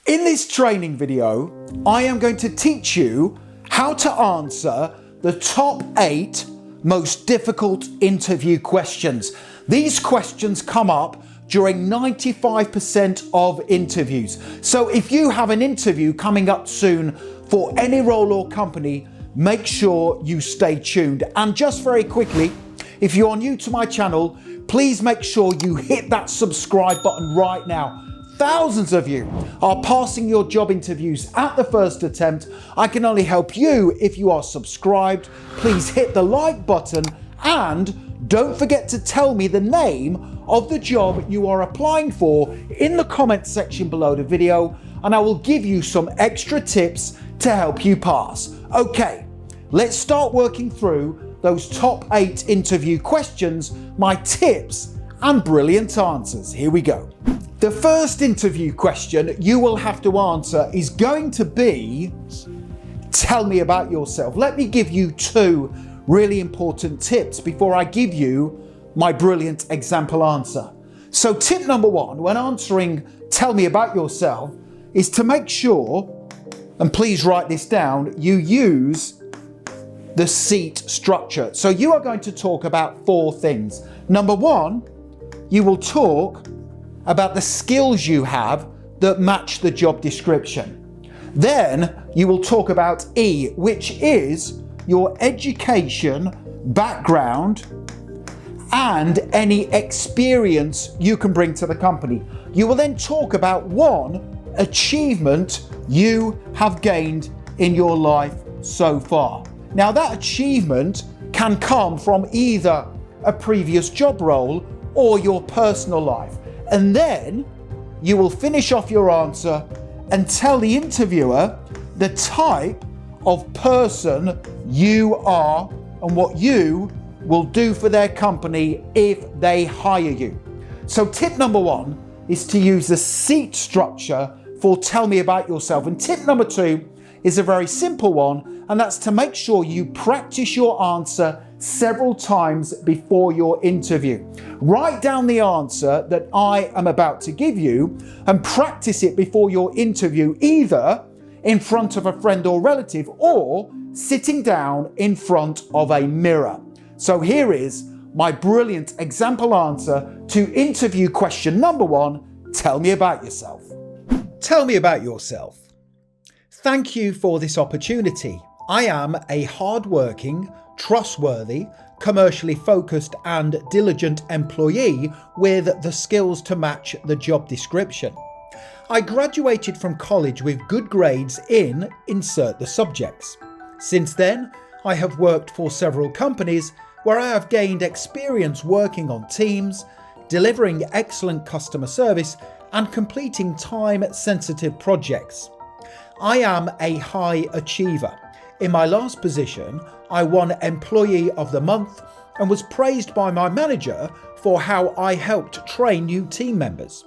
In this training video, I am going to teach you how to answer the top 8 most difficult interview questions. These questions come up during 95% of interviews. So if you have an interview coming up soon for any role or company, make sure you stay tuned. And just very quickly, if you're new to my channel, please make sure you hit that subscribe button right now. Thousands of you are passing your job interviews at the first attempt. I can only help you if you are subscribed. Please hit the like button and don't forget to tell me the name of the job you are applying for in the comment section below the video, and I will give you some extra tips to help you pass. Okay, let's start working through those top 8 interview questions, my tips and brilliant answers. Here we go. The first interview question you will have to answer is going to be, tell me about yourself. Let me give you 2 really important tips before I give you my brilliant example answer. So tip number 1 when answering tell me about yourself is to make sure, and please write this down, you use the seat structure. So you are going to talk about 4 things. Number 1, you will talk about the skills you have that match the job description. Then you will talk about E, which is your education, background, and any experience you can bring to the company. You will then talk about 1 achievement you have gained in your life so far. Now that achievement can come from either a previous job role or your personal life. And then you will finish off your answer and tell the interviewer the type of person you are and what you will do for their company if they hire you. So tip number 1 is to use the seat structure for tell me about yourself. And tip number 2 is a very simple one, and that's to make sure you practice your answer several times before your interview. Write down the answer that I am about to give you and practice it before your interview, either in front of a friend or relative or sitting down in front of a mirror. So here is my brilliant example answer to interview question number 1, tell me about yourself. Tell me about yourself. Thank you for this opportunity. I am a hard-working, trustworthy, commercially focused and diligent employee with the skills to match the job description. I graduated from college with good grades in insert the subjects. Since then, I have worked for several companies where I have gained experience working on teams, delivering excellent customer service and completing time-sensitive projects. I am a high achiever. In my last position, I won Employee of the Month and was praised by my manager for how I helped train new team members.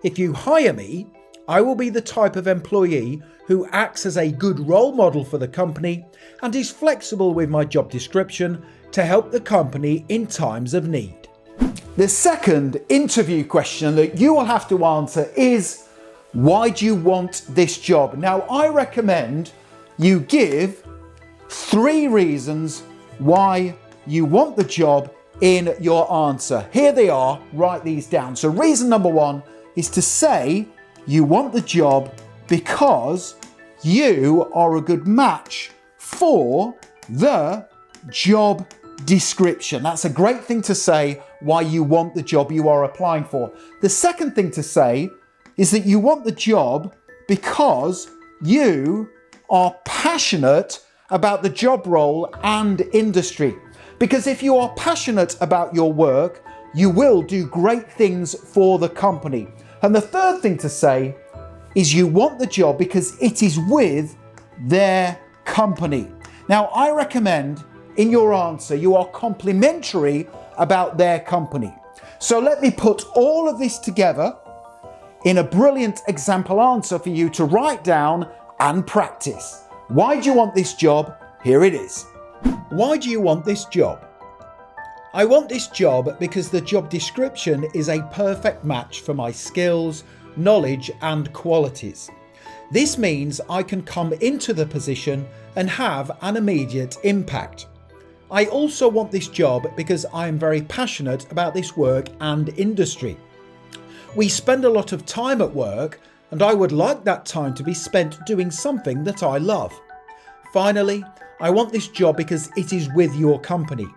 If you hire me, I will be the type of employee who acts as a good role model for the company and is flexible with my job description to help the company in times of need. The second interview question that you will have to answer is, why do you want this job? Now, I recommend you give 3 reasons why you want the job in your answer. Here they are, write these down. So reason number 1 is to say you want the job because you are a good match for the job description. That's a great thing to say, why you want the job you are applying for. The second thing to say is that you want the job because you are passionate about the job role and industry. Because if you are passionate about your work, you will do great things for the company. And the third thing to say is you want the job because it is with their company. Now, I recommend in your answer, you are complimentary about their company. So let me put all of this together in a brilliant example answer for you to write down and practice. Why do you want this job? Here it is. Why do you want this job? I want this job because the job description is a perfect match for my skills, knowledge and qualities. This means I can come into the position and have an immediate impact. I also want this job because I am very passionate about this work and industry. We spend a lot of time at work, and I would like that time to be spent doing something that I love. Finally, I want this job because it is with your company.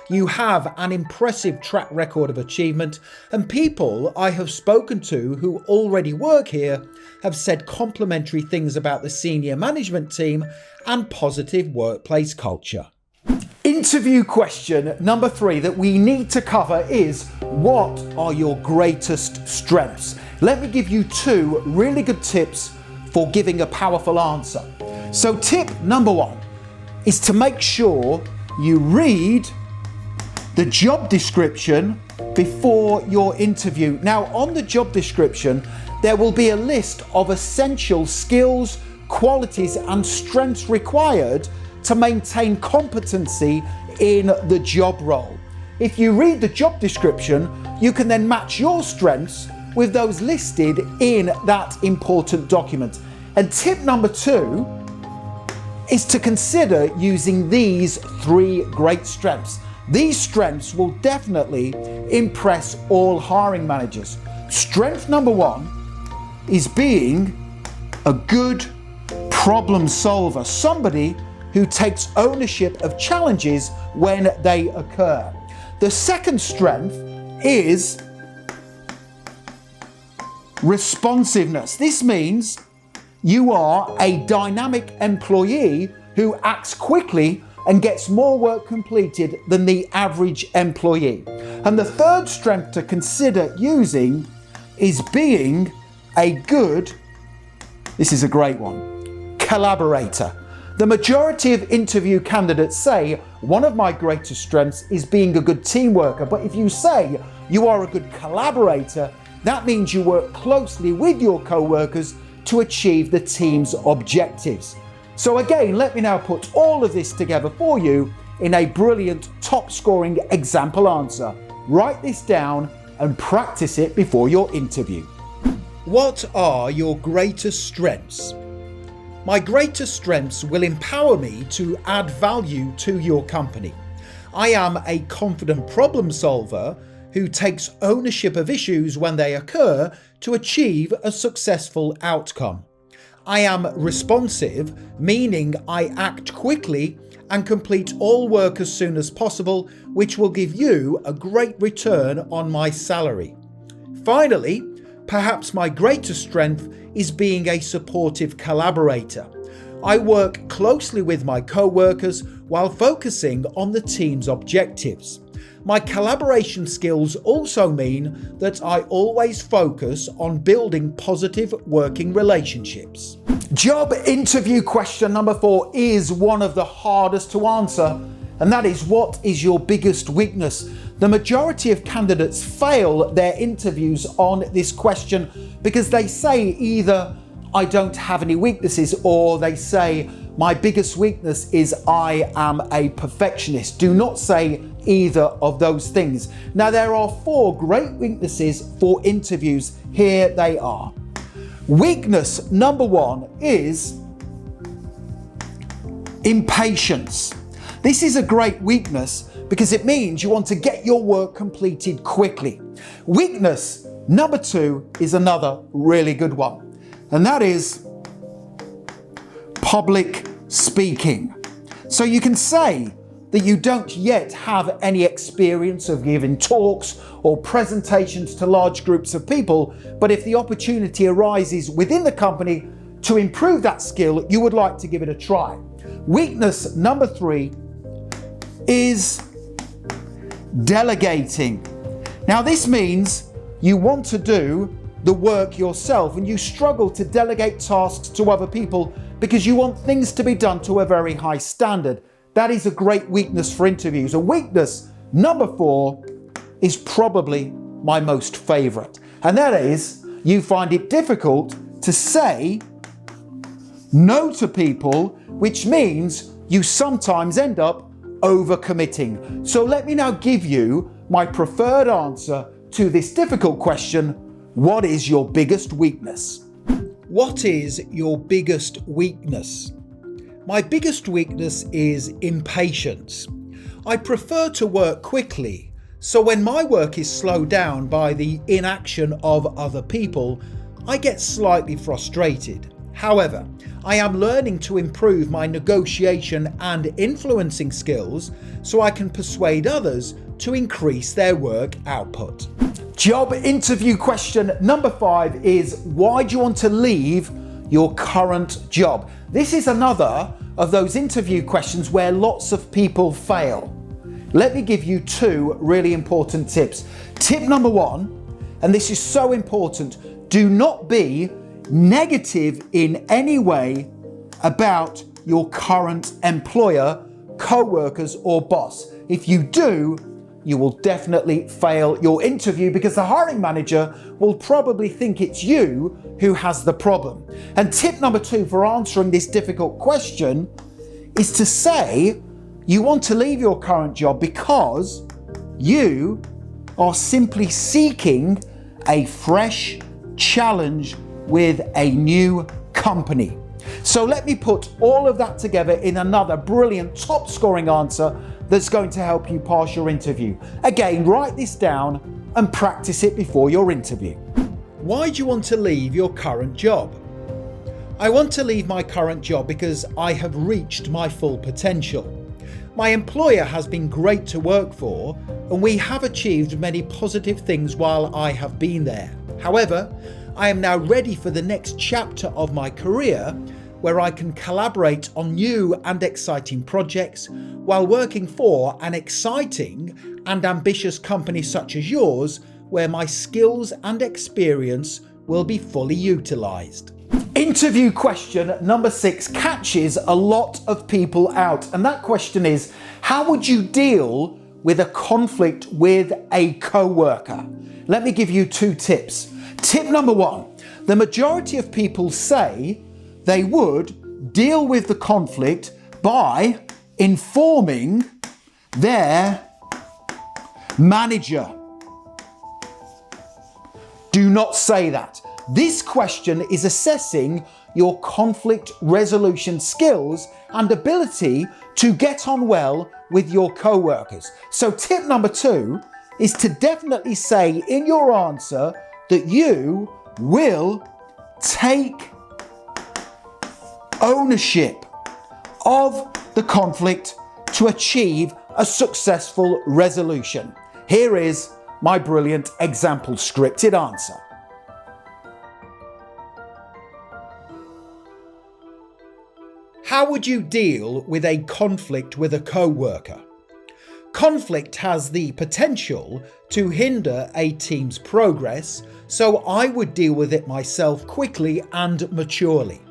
You have an impressive track record of achievement, and people I have spoken to who already work here have said complimentary things about the senior management team and positive workplace culture. Interview question number 3 that we need to cover is, what are your greatest strengths? Let me give you 2 really good tips for giving a powerful answer. So tip number 1 is to make sure you read the job description before your interview. Now, on the job description, there will be a list of essential skills, qualities, and strengths required to maintain competency in the job role. If you read the job description, you can then match your strengths with those listed in that important document. And tip number 2 is to consider using these 3 great strengths. These strengths will definitely impress all hiring managers. Strength number 1 is being a good problem solver, somebody who takes ownership of challenges when they occur. The second strength is responsiveness. This means you are a dynamic employee who acts quickly and gets more work completed than the average employee. And the third strength to consider using is being a good, this is a great one, collaborator. The majority of interview candidates say, one of my greatest strengths is being a good team worker. But if you say you are a good collaborator, that means you work closely with your co-workers to achieve the team's objectives. So again, let me now put all of this together for you in a brilliant top scoring example answer. Write this down and practice it before your interview. What are your greatest strengths? My greatest strengths will empower me to add value to your company. I am a confident problem solver who takes ownership of issues when they occur to achieve a successful outcome. I am responsive, meaning I act quickly and complete all work as soon as possible, which will give you a great return on my salary. Finally, perhaps my greatest strength is being a supportive collaborator. I work closely with my co-workers while focusing on the team's objectives. My collaboration skills also mean that I always focus on building positive working relationships. Job interview question number 4 is one of the hardest to answer, and that is, what is your biggest weakness? The majority of candidates fail their interviews on this question because they say either I don't have any weaknesses, or they say my biggest weakness is I am a perfectionist. Do not say either of those things. Now, there are 4 great weaknesses for interviews. Here they are. Weakness number 1 is impatience. This is a great weakness because it means you want to get your work completed quickly. Weakness number 2 is another really good one, and that is public speaking. So you can say that you don't yet have any experience of giving talks or presentations to large groups of people, but if the opportunity arises within the company to improve that skill, you would like to give it a try. Weakness number 3 is delegating. Now, this means you want to do the work yourself and you struggle to delegate tasks to other people because you want things to be done to a very high standard. That is a great weakness for interviews. And weakness number 4 is probably my most favorite, and that is you find it difficult to say no to people, which means you sometimes end up overcommitting. So let me now give you my preferred answer to this difficult question. What is your biggest weakness? What is your biggest weakness? My biggest weakness is impatience. I prefer to work quickly, so when my work is slowed down by the inaction of other people, I get slightly frustrated. However, I am learning to improve my negotiation and influencing skills so I can persuade others to increase their work output. Job interview question number 5 is, why do you want to leave your current job? This is another of those interview questions where lots of people fail. Let me give you 2 really important tips. Tip number 1, and this is so important, do not be negative in any way about your current employer, co-workers or boss. If you do, you will definitely fail your interview because the hiring manager will probably think it's you who has the problem. And tip number 2 for answering this difficult question is to say you want to leave your current job because you are simply seeking a fresh challenge with a new company. So let me put all of that together in another brilliant top scoring answer that's going to help you pass your interview. Again, write this down and practice it before your interview. Why do you want to leave your current job? I want to leave my current job because I have reached my full potential. My employer has been great to work for, and we have achieved many positive things while I have been there. However, I am now ready for the next chapter of my career where I can collaborate on new and exciting projects while working for an exciting and ambitious company such as yours, where my skills and experience will be fully utilised. Interview question number 6 catches a lot of people out, and that question is, how would you deal with a conflict with a co-worker? Let me give you 2 tips. Tip number 1, the majority of people say they would deal with the conflict by informing their manager. Do not say that. This question is assessing your conflict resolution skills and ability to get on well with your co-workers. So tip number 2 is to definitely say in your answer that you will take ownership of the conflict to achieve a successful resolution. Here is my brilliant example scripted answer. How would you deal with a conflict with a co-worker? Conflict has the potential to hinder a team's progress, so I would deal with it myself quickly and maturely.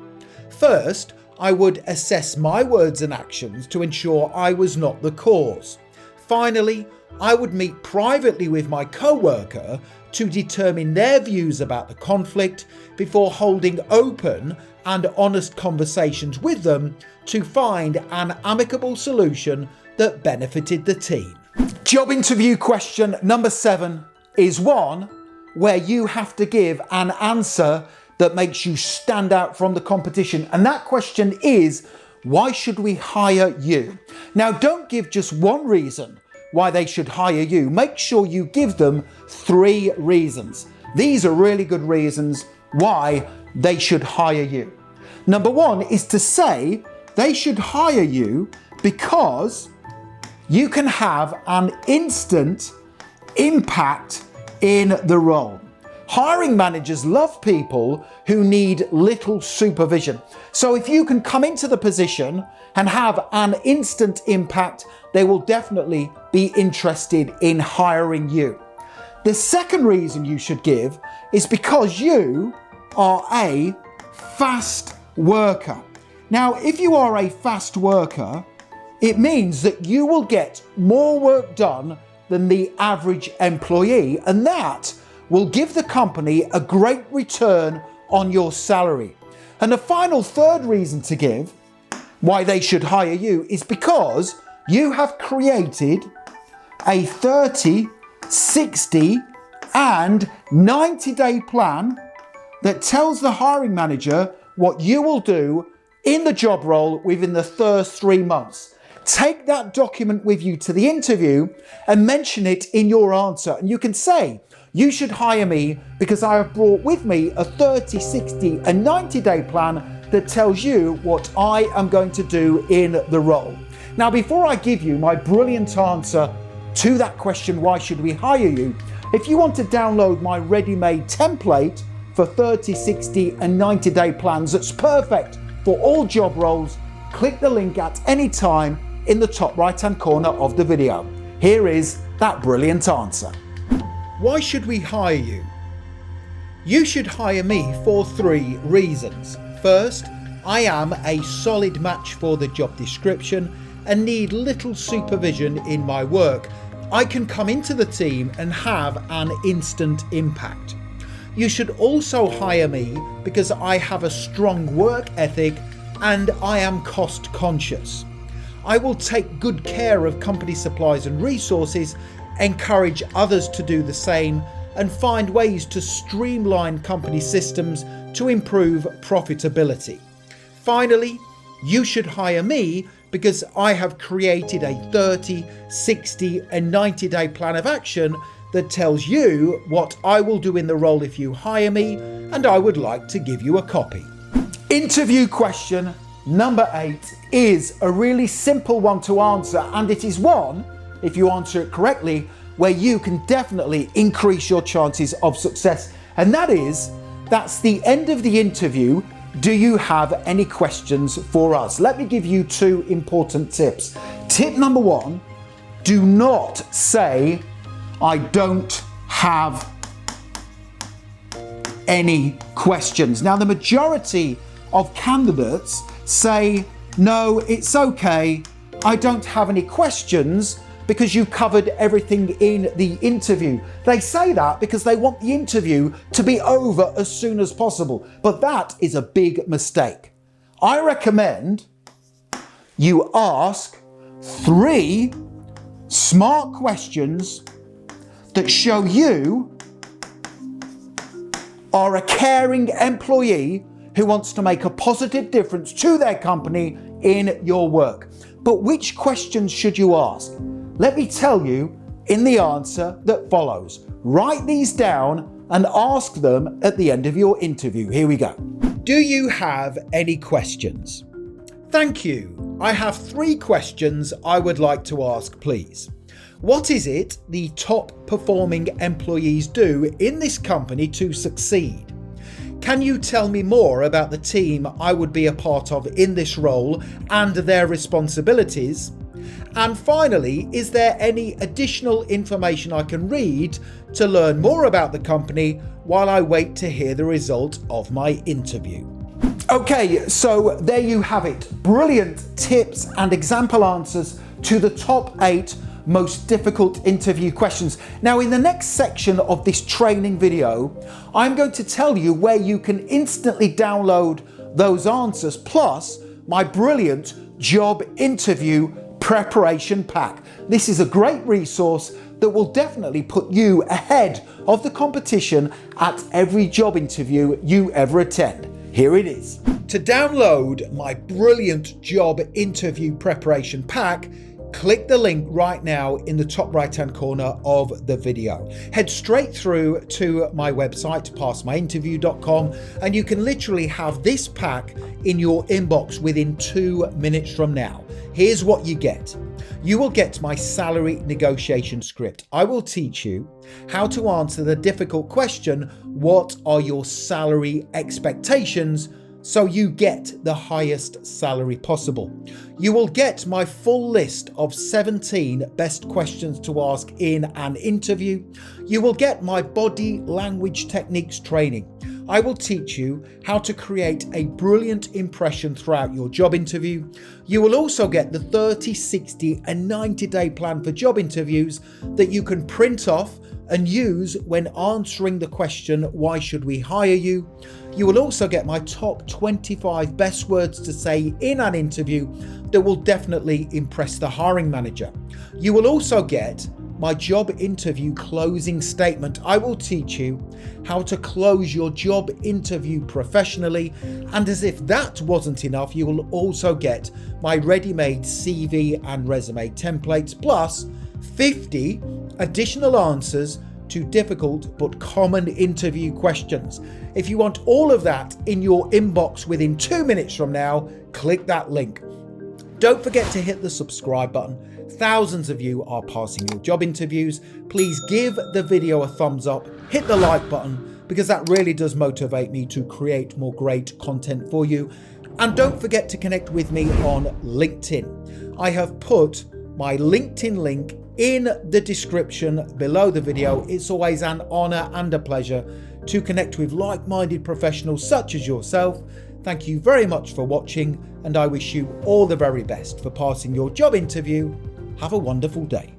First, I would assess my words and actions to ensure I was not the cause. Finally, I would meet privately with my co-worker to determine their views about the conflict before holding open and honest conversations with them to find an amicable solution that benefited the team. Job interview question number 7 is one where you have to give an answer that makes you stand out from the competition. And that question is, why should we hire you? Now, don't give just one reason why they should hire you. Make sure you give them 3 reasons. These are really good reasons why they should hire you. Number 1 is to say they should hire you because you can have an instant impact in the role. Hiring managers love people who need little supervision. So if you can come into the position and have an instant impact, they will definitely be interested in hiring you. The second reason you should give is because you are a fast worker. Now, if you are a fast worker, it means that you will get more work done than the average employee, and that will give the company a great return on your salary. And the final third reason to give why they should hire you is because you have created a 30, 60 and 90-day plan that tells the hiring manager what you will do in the job role within the first 3 months. Take that document with you to the interview and mention it in your answer. And you can say, you should hire me because I have brought with me a 30, 60 and 90-day plan that tells you what I am going to do in the role. Now, before I give you my brilliant answer to that question, why should we hire you? If you want to download my ready-made template for 30, 60 and 90-day plans that's perfect for all job roles, click the link at any time in the top right-hand corner of the video. Here is that brilliant answer. Why should we hire you? You should hire me for 3 reasons. First, I am a solid match for the job description and need little supervision in my work. I can come into the team and have an instant impact. You should also hire me because I have a strong work ethic and I am cost conscious. I will take good care of company supplies and resources, encourage others to do the same, and find ways to streamline company systems to improve profitability. Finally, you should hire me because I have created a 30, 60 and 90-day plan of action that tells you what I will do in the role if you hire me, and I would like to give you a copy. Interview question number 8 is a really simple one to answer, and it is one, if you answer it correctly, where you can definitely increase your chances of success. And that is, that's the end of the interview. Do you have any questions for us? Let me give you 2 important tips. Tip number 1, do not say, I don't have any questions. Now, the majority of candidates say, no, it's okay, I don't have any questions, because you covered everything in the interview. They say that because they want the interview to be over as soon as possible, but that is a big mistake. I recommend you ask 3 smart questions that show you are a caring employee who wants to make a positive difference to their company in your work. But which questions should you ask? Let me tell you in the answer that follows. Write these down and ask them at the end of your interview. Here we go. Do you have any questions? Thank you. I have 3 questions I would like to ask, please. What is it the top performing employees do in this company to succeed? Can you tell me more about the team I would be a part of in this role and their responsibilities? And finally, is there any additional information I can read to learn more about the company while I wait to hear the result of my interview? Okay, so there you have it. Brilliant tips and example answers to the top 8 most difficult interview questions. Now, in the next section of this training video, I'm going to tell you where you can instantly download those answers, plus my brilliant job interview preparation pack. This is a great resource that will definitely put you ahead of the competition at every job interview you ever attend. Here it is. To download my brilliant job interview preparation pack, click the link right now in the top right-hand corner of the video. Head straight through to my website, passmyinterview.com, and you can literally have this pack in your inbox within 2 minutes from now. Here's what you get. You will get my salary negotiation script. I will teach you how to answer the difficult question, what are your salary expectations, so you get the highest salary possible. You will get my full list of 17 best questions to ask in an interview. You will get my body language techniques training. I will teach you how to create a brilliant impression throughout your job interview. You will also get the 30, 60 and 90-day plan for job interviews that you can print off and use when answering the question, why should we hire you? You will also get my top 25 best words to say in an interview that will definitely impress the hiring manager. You will also get my job interview closing statement. I will teach you how to close your job interview professionally, and as if that wasn't enough, you will also get my ready-made CV and resume templates, plus 50 additional answers to difficult but common interview questions. If you want all of that in your inbox within 2 minutes from now, click that link. Don't forget to hit the subscribe button. Thousands of you are passing your job interviews. Please give the video a thumbs up, hit the like button, because that really does motivate me to create more great content for you. And don't forget to connect with me on LinkedIn. I have put my LinkedIn link in the description below the video. It's always an honor and a pleasure to connect with like-minded professionals such as yourself. Thank you very much for watching, and I wish you all the very best for passing your job interview. Have a wonderful day.